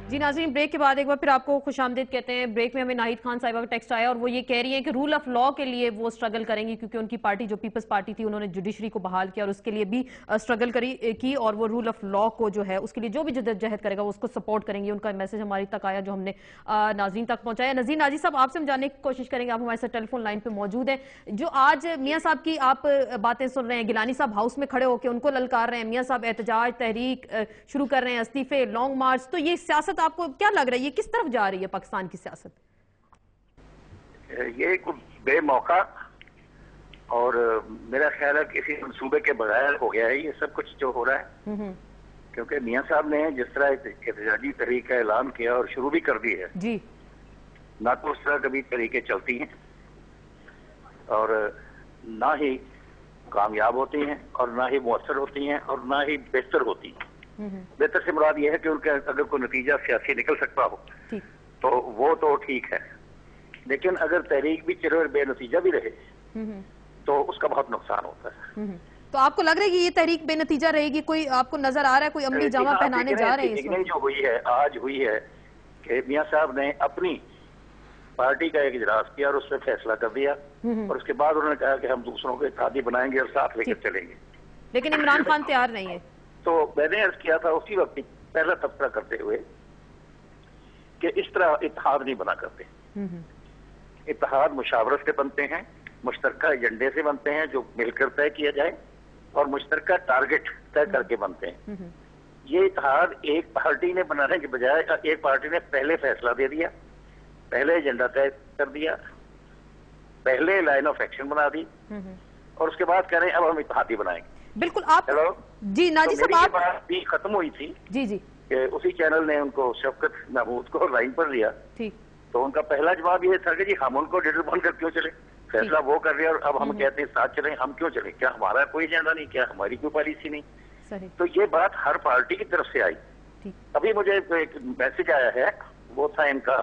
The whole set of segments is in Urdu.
جی ناظرین، بریک کے بعد ایک بار پھر آپ کو خوش آمدید کہتے ہیں۔ بریک میں ہمیں ناہید خان صاحبہ کا ٹیکسٹ آیا اور وہ یہ کہہ رہی ہیں کہ رول آف لا کے لیے وہ سٹرگل کریں گی، کیونکہ ان کی پارٹی جو پیپلز پارٹی تھی انہوں نے جوڈیشری کو بحال کیا اور اس کے لیے بھی سٹرگل کی، اور وہ رول آف لا کو جو ہے اس کے لیے جو بھی جدوجہد کرے گا وہ اس کو سپورٹ کریں گی۔ ان کا میسج ہماری تک آیا جو ہم نے ناظرین تک پہنچایا۔ نذیر ناجی صاحب، آپ سے ہم جاننے کی کوشش کریں گے، آپ ہمارے ساتھ ٹیلی فون لائن پہ موجود ہیں۔ جو آج میاں صاحب کی آپ باتیں سن رہے ہیں، گیلانی صاحب ہاؤس میں کھڑے ہو کے ان کو للکار رہے ہیں، میاں صاحب احتجاج تحریک شروع کر رہے ہیں، استعفے، لانگ مارچ، تو یہ سیاست آپ کو کیا لگ رہا ہے، یہ کس طرف جا رہی ہے پاکستان کی سیاست؟ یہ ایک بے موقع اور میرا خیال ہے کسی منصوبے کے بغیر ہو گیا ہے یہ سب کچھ جو ہو رہا ہے، کیونکہ میاں صاحب نے جس طرح احتجاجی تحریک کا اعلان کیا اور شروع بھی کر دی ہے، جی نہ تو اس طرح کبھی طریقے چلتی ہیں اور نہ ہی کامیاب ہوتی ہیں اور نہ ہی مؤثر ہوتی ہیں اور نہ ہی بہتر ہوتی ہیں۔ بہتر سے مراد یہ ہے کہ ان کا اگر کوئی نتیجہ سیاسی نکل سکتا ہو تو وہ تو ٹھیک ہے، لیکن اگر تحریک بھی چلے اور بے نتیجہ بھی رہے تو اس کا بہت نقصان ہوتا ہے۔ تو آپ کو لگ رہا ہے کہ یہ تحریک بے نتیجہ رہے گی؟ کوئی آپ کو نظر آ رہا ہے کوئی عملی جامہ پہنانے جا رہے ہیں؟ جو ہوئی ہے آج ہوئی ہے کہ میاں صاحب نے اپنی پارٹی کا ایک اجلاس کیا اور اس پہ فیصلہ کر دیا اور اس کے بعد انہوں نے کہا کہ ہم دوسروں کو اتحادی بنائیں گے اور ساتھ لے کر چلیں گے، لیکن عمران خان تیار نہیں ہے۔ تو میں نے عرض کیا تھا اسی وقت پہلا تبصرہ کرتے ہوئے کہ اس طرح اتحاد نہیں بنا کرتے، اتحاد مشاورت سے بنتے ہیں، مشترکہ ایجنڈے سے بنتے ہیں جو مل کر طے کیا جائے اور مشترکہ ٹارگٹ طے کر کے بنتے ہیں۔ یہ اتحاد ایک پارٹی نے بنانے کے بجائے ایک پارٹی نے پہلے فیصلہ دے دیا، پہلے ایجنڈا طے کر دیا، پہلے لائن آف ایکشن بنا دی اور اس کے بعد کہہ رہے ہیں اب ہم اتحادی بنائیں گے۔ بالکل آپ جی ناجی صاحب آپ بات بھی ختم ہوئی تھی جی کہ اسی چینل نے ان کو شفقت محمود کو لائن پر لیا، تو ان کا پہلا جواب یہ تھا کہ جی ہم ان کو ڈیٹر بن کر کیوں چلے، فیصلہ وہ کر رہے ہیں اور اب ہم کہتے ہیں ساتھ چلیں، ہم کیوں چلیں، کیا ہمارا کوئی ایجنڈا نہیں، کیا ہماری کوئی پالیسی نہیں؟ تو یہ بات ہر پارٹی کی طرف سے آئی۔ ابھی مجھے ایک میسج آیا ہے، وہ تھا ان کا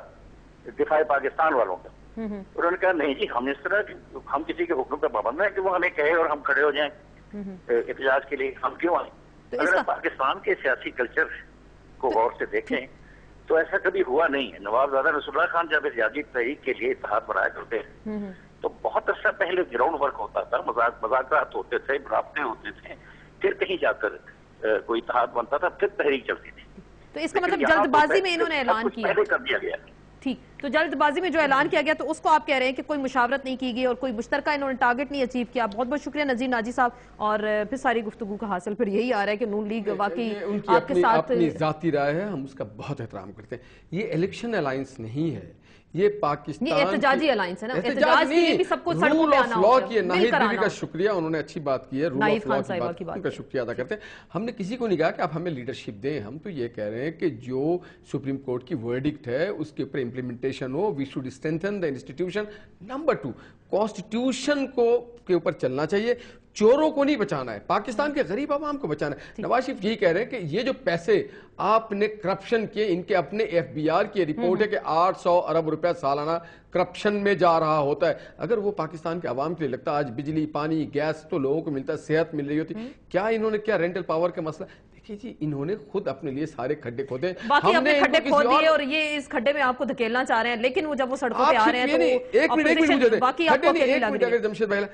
دفاع پاکستان والوں کا، انہوں نے کہا نہیں جی ہم اس طرح ہم کسی کے حکم پہ پابند ہیں کہ وہ ہمیں کہے اور ہم کھڑے ہو جائیں احتجاج کے لیے، ہم کیوں آئیں؟ اگر پاکستان کے سیاسی کلچر کو غور سے دیکھیں تو ایسا کبھی ہوا نہیں ہے۔ نواب رسول اللہ خان جب احتجاجی تحریک کے لیے اتحاد بنایا کرتے ہیں تو بہت عرصہ پہلے گراؤنڈ ورک ہوتا تھا، مذاکرات ہوتے تھے، رابطے ہوتے تھے، پھر کہیں جا کر کوئی اتحاد بنتا تھا، پھر تحریک چلتی تھی۔ تو اس کا مطلب جلد بازی میں انہوں نے اعلان کیا، پہلے کر دیا گیا۔ ٹھیک، تو جلد بازی میں جو اعلان کیا گیا تو اس کو آپ کہہ رہے ہیں کہ کوئی مشاورت نہیں کی گئی اور کوئی مشترکہ انہوں نے ٹارگٹ نہیں اچیو کیا۔ بہت بہت شکریہ نذیر ناجی صاحب، اور پھر ساری گفتگو کا حاصل پھر یہی آ رہا ہے کہ نون لیگ واقعی آپ کے ساتھ اپنی ذاتی رائے ہے، ہم اس کا بہت احترام کرتے ہیں۔ یہ الیکشن الائنس نہیں ہے، یہ پاکستان یہ احتجاجی الائنس ہے نا، احتجاج کے لیے بھی سب کو سڑکوں پہ آنا ہوتا ہے۔ ناہید بیوی کا شکریہ، انہوں نے اچھی بات کی ہے، رول آف لا کی بات، ان کا شکریہ ادا کرتے ہیں۔ ہم نے کسی کو نہیں کہا کہ آپ ہمیں لیڈرشپ دیں، ہم تو یہ کہہ رہے ہیں کہ جو سپریم کورٹ کی ورڈکٹ ہے اس کے اوپر امپلیمنٹیشن ہو، we should strengthen the institution. Number 2، constitution کے اوپر چلنا چاہیے، چوروں کو نہیں بچانا ہے، پاکستان کے غریب عوام کو بچانا ہے۔ نواز شریف یہی کہہ رہے ہیں کہ یہ جو پیسے آپ نے کرپشن کے، ان کے اپنے ایف بی آر کی رپورٹ ہے کہ 800 ارب روپیہ سالانہ کرپشن میں جا رہا ہوتا ہے، اگر وہ پاکستان کے عوام کے لیے لگتا، آج بجلی پانی گیس تو لوگوں کو ملتا ہے، صحت مل رہی ہوتی، کیا انہوں نے کیا رینٹل پاور کا مسئلہ دیکھیے جی، انہوں نے خود اپنے لیے سارے کھڈے کھودے، باقی اپنے کھڈے کھود دیے اور یہ اس کھڈے میں آپ کو دھکیلنا چاہ رہے ہیں، لیکن وہ جب وہ سڑکوں پہ آ رہے ہیں تو اپوزیشن باقی آپ کو اکیلے لگ رہی ہے۔ جمشید بھائی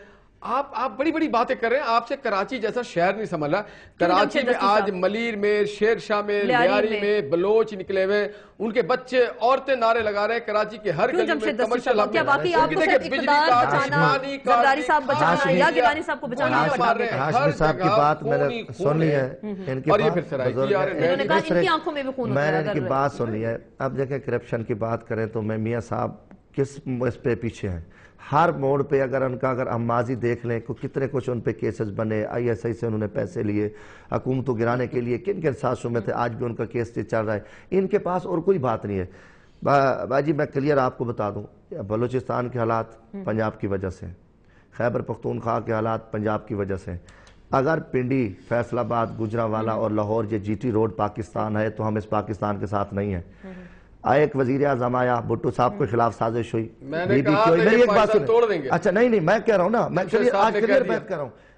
آپ بڑی بڑی باتیں کر رہے ہیں، آپ سے کراچی جیسا شہر نہیں سنبھل رہا۔ کراچی میں آج ملیر میں، شیر شاہ میں، لیاری میں بلوچ نکلے ہوئے، ان کے بچے عورتیں نارے لگا رہے ہیں کراچی کے ہر گلی میں، کمرشل ہب میں۔ کیا باقی آپ کو صرف اقتدار بچانا، زرداری صاحب بچانا یا گیلانی صاحب کو بچانا؟ ہاشمی صاحب کی بات میں نے سن لی ہے، انہوں نے کہا ان کی آنکھوں میں بھی خون ہوتا ہے۔ میں نے ان کی بات سن لی ہے۔ اب دیکھیں کرپشن کی بات کریں تو میں میاں صاحب کس اس پہ پیچھے ہیں؟ ہر موڑ پہ اگر ہم ماضی دیکھ لیں کتنے کچھ ان پہ کیسز بنے، آئی ایس آئی سے انہوں نے پیسے لیے حکومت کو گرانے کے لیے، کن کن سازشوں میں تھے، آج بھی ان کا کیس چل رہا ہے۔ ان کے پاس اور کوئی بات نہیں ہے۔ بھائی جی میں کلیئر آپ کو بتا دوں، بلوچستان کے حالات پنجاب کی وجہ سے، خیبر پختونخوا کے حالات پنجاب کی وجہ سے۔ اگر پنڈی، فیصل آباد، گجرانوالہ اور لاہور یہ جی ٹی روڈ پاکستان ہے تو ہم اس پاکستان کے ساتھ نہیں ہیں۔ ایک وزیر اعظم آیا، بھٹو صاحب کے خلاف سازش ہوئی، میں نے کہا ایک بات سنیں، اچھا نہیں میں کہہ رہا ہوں نا، میں آج کلیئر بات کر رہا ہوں،